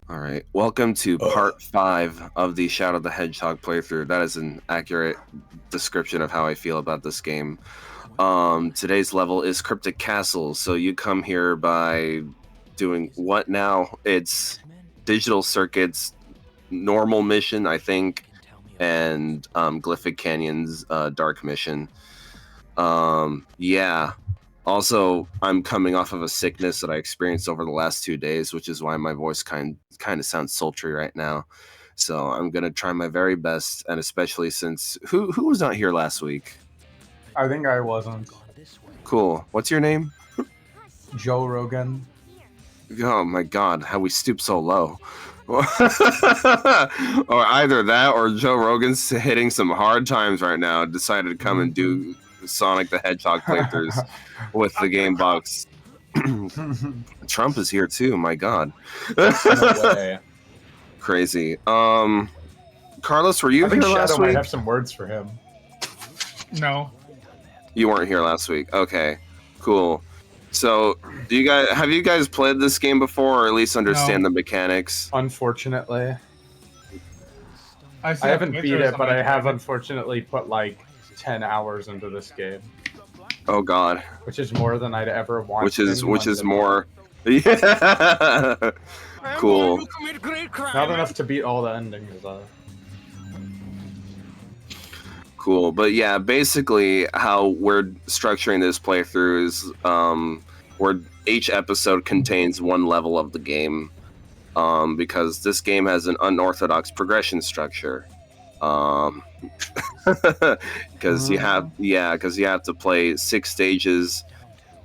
All right, welcome to part 5 of the Shadow the Hedgehog playthrough. That is an accurate description of how I feel about this game. Today's level is Cryptic Castle, so you come here by doing what now? It's Digital Circuits, normal mission, I think, and Glyphic Canyon's dark mission. Yeah. Also, I'm coming off of a sickness that I experienced over the last 2 days, which is why my voice kind of sounds sultry right now. So I'm gonna try my very best, and especially since who was not here last week? I think I wasn't. Cool. What's your name? Joe Rogan. Oh my God, how we stoop so low. Or either that, or Joe Rogan's hitting some hard times right now. Decided to come and do Sonic the Hedgehog playthroughs with the game box. Trump is here too. My God. No way. Crazy. Carlos, were you I think here last Shadow might week? have some words for him. No. You weren't here last week. Okay, cool. So, have you guys played this game before, or at least understand the mechanics? Unfortunately, I haven't beat it, but I have unfortunately put like 10 hours into this game. Oh God. Which is more than I'd ever want. Which is more. Yeah. Cool. Not enough to beat all the endings though. Cool, but yeah, basically how we're structuring this playthrough is where each episode contains one level of the game, because this game has an unorthodox progression structure. Because you have to play 6 stages.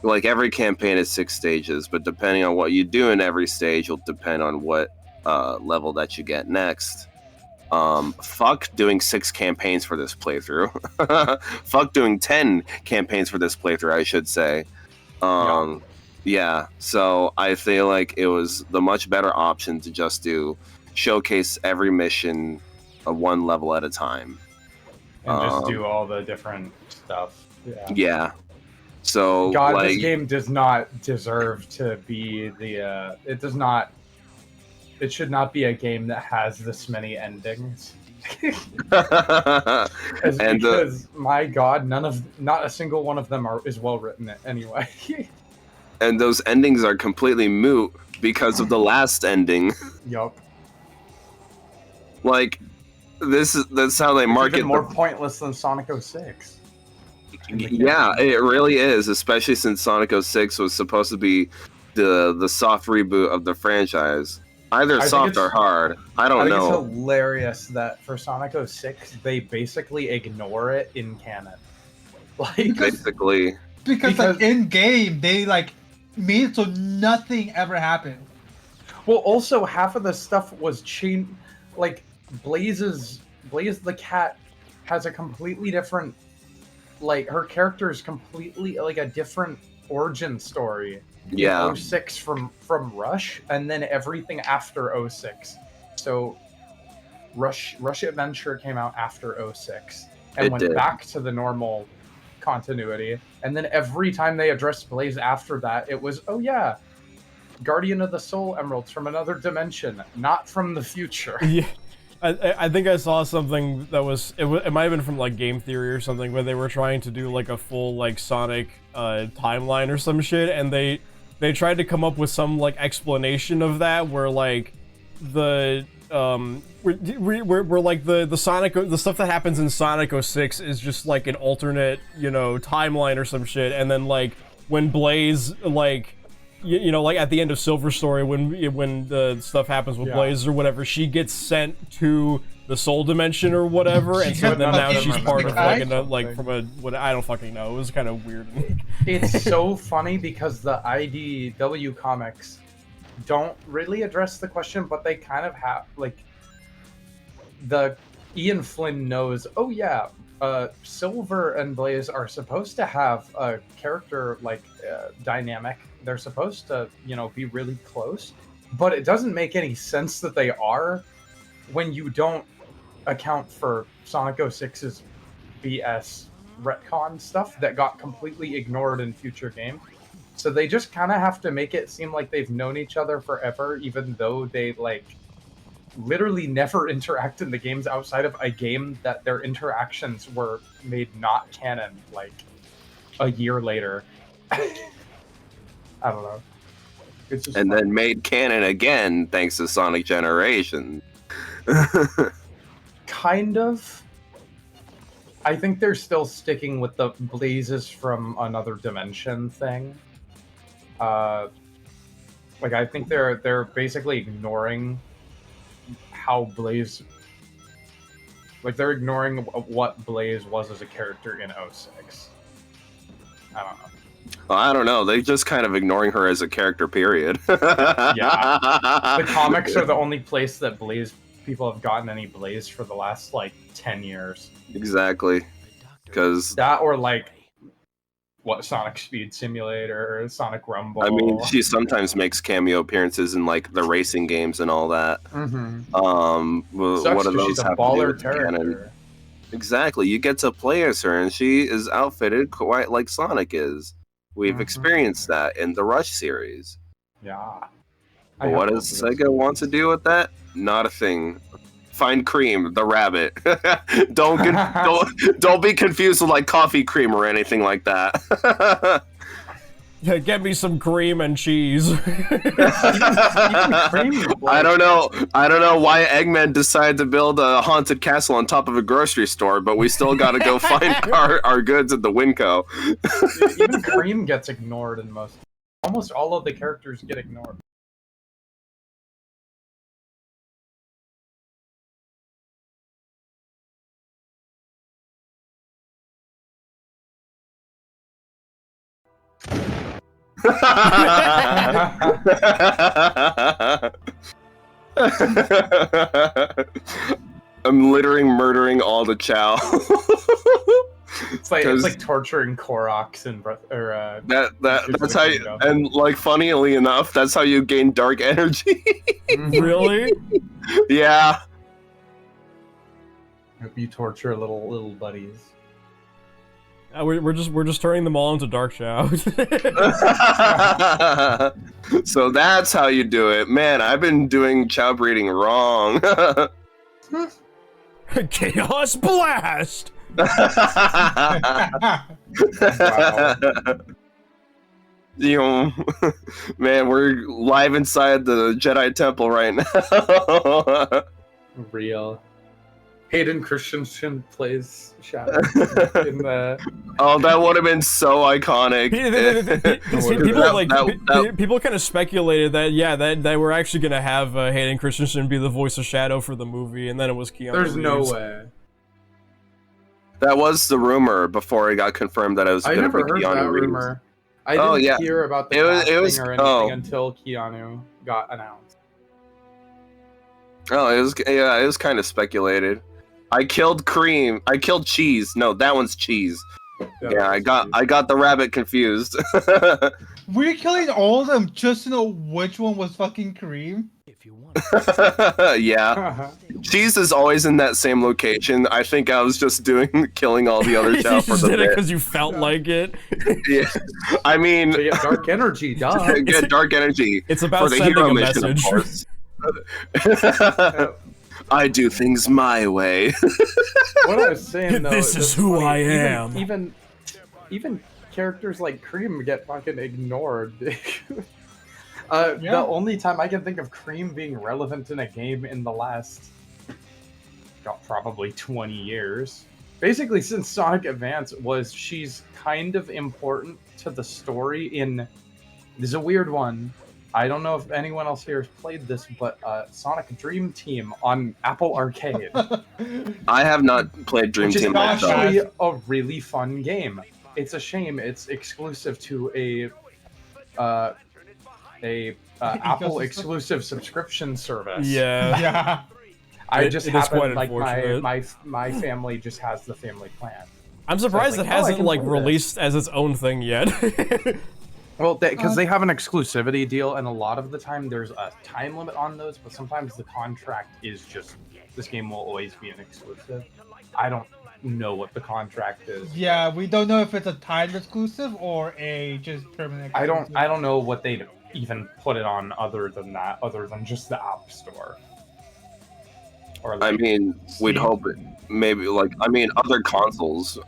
Like every campaign is 6 stages, but depending on what you do in every stage will depend on what level that you get next. Fuck doing 6 campaigns for this playthrough. Fuck doing 10 campaigns for this playthrough, I should say. Yeah, so I feel like it was the much better option to just showcase every mission one level at a time. And just do all the different stuff. Yeah. So, God, this game does not deserve to be the. It should not be a game that has this many endings. Because my God, not a single one of them is well written anyway. And those endings are completely moot because of the last ending. Yup. Like, that's how they market. Even more pointless than Sonic 06. Yeah, it really is, especially since Sonic 06 was supposed to be the soft reboot of the franchise. Either soft or hard. I don't know. It's hilarious that for Sonic 06, they basically ignore it in canon. Like basically. Because like in game, they like made it so nothing ever happened. Well, also half of the stuff was changed. Like Blaze the cat has a completely different. Like her character is completely like a different origin story. Yeah. 06 from Rush, and then everything after 06. So Rush Adventure came out after 06 and went back to the normal continuity. And then every time they addressed Blaze after that, it was, oh yeah, Guardian of the Soul Emeralds from another dimension, not from the future. Yeah. I think I saw something that was it might have been from like Game Theory or something, where they were trying to do like a full like Sonic timeline or some shit, and they tried to come up with some like explanation of that, where like the where like the Sonic, the stuff that happens in Sonic 06 is just like an alternate, timeline or some shit, and then like when Blaze like like at the end of Silver Story, when the stuff happens with Blaze or whatever, she gets sent to the Soul Dimension or whatever, and so then now she's part of like from a what I don't fucking know. It was kind of weird. It's so funny because the IDW comics don't really address the question, but they kind of have like the Ian Flynn knows. Oh yeah. Silver and Blaze are supposed to have a character like dynamic. They're supposed to, be really close, but it doesn't make any sense that they are when you don't account for Sonic 06's BS retcon stuff that got completely ignored in future games. So they just kind of have to make it seem like they've known each other forever, even though they like literally never interact in the games outside of a game that their interactions were made not canon like a year later. I don't know. It's just And fun. then made canon again thanks to Sonic Generation. Kind of. I think they're still sticking with the Blazes from another dimension thing. Like I think they're basically ignoring how Blaze, like they're ignoring what Blaze was as a character in 06. I don't know. Well, I don't know. They're just kind of ignoring her as a character, period. Yeah. The comics are the only place that Blaze people have gotten any Blaze for the last like 10 years. Exactly. Because That or like what Sonic Speed Simulator, Sonic Rumble. I mean, she sometimes makes cameo appearances in like the racing games and all that. Mm-hmm. What Sucks do 'cause those she's a have to do baller with canon? character. Exactly. You get to play as her, and she is outfitted quite like Sonic is. We've Mhm. experienced that in the Rush series. Yeah. But what does Sega want to do with that? Not a thing. Find Cream, the rabbit. don't be confused with like coffee cream or anything like that. Yeah, get me some cream and cheese. I don't know why Eggman decided to build a haunted castle on top of a grocery store, but we still got to go find our goods at the Winco. Even Cream gets ignored in almost all of the characters get ignored. I'm murdering all the Chow. It's like torturing Koroks and that's how you, and like funnily enough, that's how you gain dark energy. Really? Yeah. Hope you torture little buddies. We're just turning them all into Dark Chow. So that's how you do it. Man, I've been doing Chow breeding wrong. Chaos Blast! Wow. You know, man, we're live inside the Jedi Temple right now. Real. Hayden Christensen plays Shadow in the. Oh, that would have been so iconic. People kind of speculated that that we're actually gonna have Hayden Christensen be the voice of Shadow for the movie, and then it was Keanu There's no Reeves. way. That was the rumor before it got confirmed that it was I going to be never heard Keanu that Reeves. rumor. I didn't hear about the casting or anything oh. until Keanu got announced. Oh, it was kind of speculated. I killed Cream. I killed Cheese. No, that one's Cheese. Yeah, I got the rabbit confused. We're killing all of them just to know which one was fucking Cream. Yeah. Cheese is always in that same location. I think I was just killing all the other Chow for the did it bit. because you felt like it. Yeah. I mean, So yeah, dark energy, duh. Get dark energy. It's about for the sending hero a mission, message. of course. I do things my way. What I was saying though, This is who I am. Even characters like Cream get fucking ignored. The only time I can think of Cream being relevant in a game in the last, probably 20 years, basically since Sonic Advance, she's kind of important to the story in. This is a weird one. I don't know if anyone else here has played this, but Sonic Dream Team on Apple Arcade. I have not played Dream Which is Team myself. actually a really fun game. It's a shame it's exclusive to a Apple exclusive subscription service. Yeah. Yeah. I just it is happen quite like unfortunate. my family just has the family plan. I'm surprised So it it's like, I hasn't can like play this. released as its own thing yet. Well, because they have an exclusivity deal, and a lot of the time there's a time limit on those, but sometimes the contract is just this game will always be an exclusive. I don't know what the contract is. Yeah, we don't know if it's a timed exclusive or a just permanent. I Exclusive. don't know what they'd even put it on other than that, other than just the App Store. Or I like, mean, we'd Steam. hope it. Maybe like other consoles.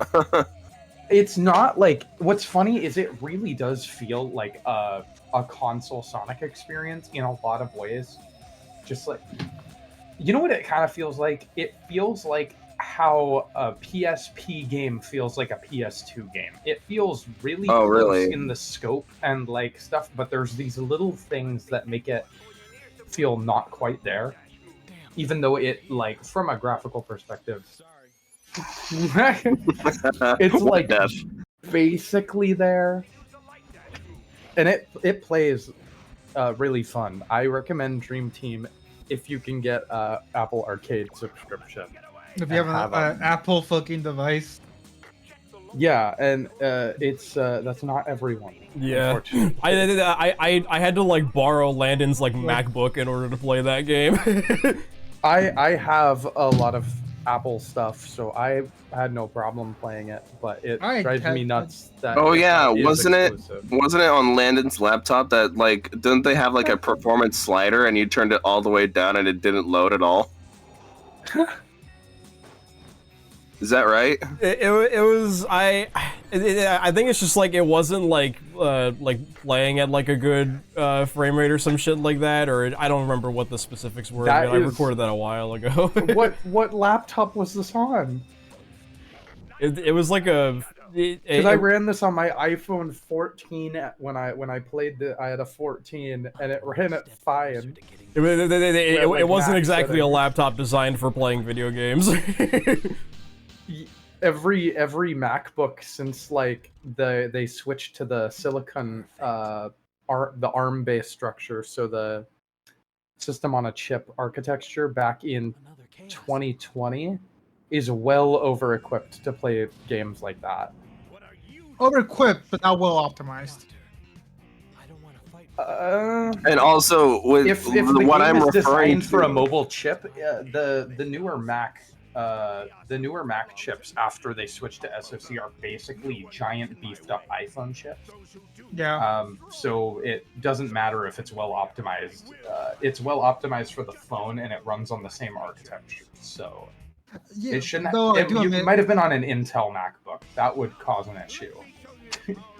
it's not like, what's funny is it really does feel like a console Sonic experience in a lot of ways. Just like, you know what it kind of feels like? It feels like how a PSP game feels like a PS2 game. It feels really Oh, close really? in the scope and like stuff, but there's these little things that make it feel not quite there. Even though it, like, from a graphical perspective, it's like Death. basically there, and it plays really fun. I recommend Dream Team if you can get Apple Arcade subscription. If you have an Apple fucking device. Yeah, and it's that's not everyone. Yeah, Unfortunately. I had to like borrow Landon's like MacBook in order to play that game. I have a lot of Apple stuff, so I had no problem playing it, but it drives me nuts that. Oh it yeah, is wasn't exclusive. it on Landon's laptop that like didn't they have like a performance slider and you turned it all the way down and it didn't load at all? Is that right? It was I think it's just like it wasn't like playing at like a good frame rate or some shit like that, or I don't remember what the specifics were. I recorded that a while ago. What laptop was this on? It was like because I ran this on my iPhone 14 when I played I had a 14 and it ran at fine. It wasn't max exactly a settings. laptop designed for playing video games. Every MacBook since like they switched to the silicon the ARM based structure, so the system on a chip architecture back in 2020 is well over equipped to play games like that. Over-equipped, but not well optimized. And also with if the what game I'm is referring designed for a to, mobile chip, the newer Mac chips after they switch to SoC are basically giant beefed up iPhone chips. Yeah. So it doesn't matter if it's well optimized. It's well optimized for the phone and it runs on the same architecture. So Yeah, it shouldn't. though I It, do you admit- might have been on an Intel MacBook. That would cause an issue.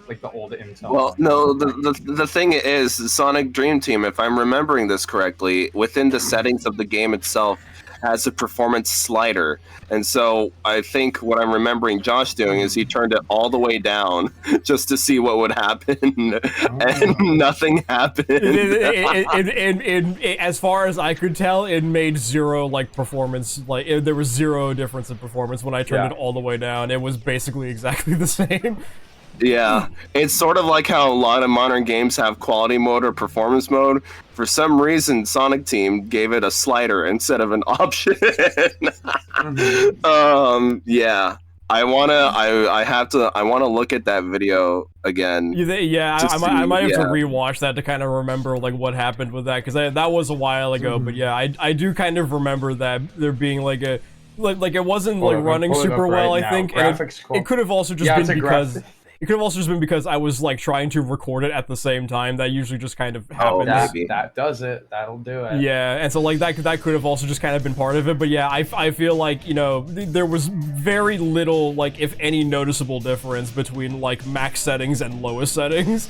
Like the old Intel. well, no, the thing is, Sonic Dream Team, if I'm remembering this correctly, within the settings of the game itself, has a performance slider. And so I think what I'm remembering Josh doing is he turned it all the way down just to see what would happen, and nothing happened. As far as I could tell, it made zero like performance. Like there was zero difference in performance when I turned it all the way down. It was basically exactly the same. Yeah, it's sort of like how a lot of modern games have quality mode or performance mode. For some reason, Sonic Team gave it a slider instead of an option. Yeah, I wanna look at that video again. I might have to rewatch that to kind of remember like what happened with that, because that was a while ago. But yeah, I do kind of remember that there being like a like it wasn't like running super well. I think and it could have also just been because. It could have also just been because I was like trying to record it at the same time. That usually just kind of happens. That does it. That'll do it. Yeah, and so like that could have also just kind of been part of it. But yeah, I feel like, you know, there was very little, like if any, noticeable difference between like max settings and lowest settings.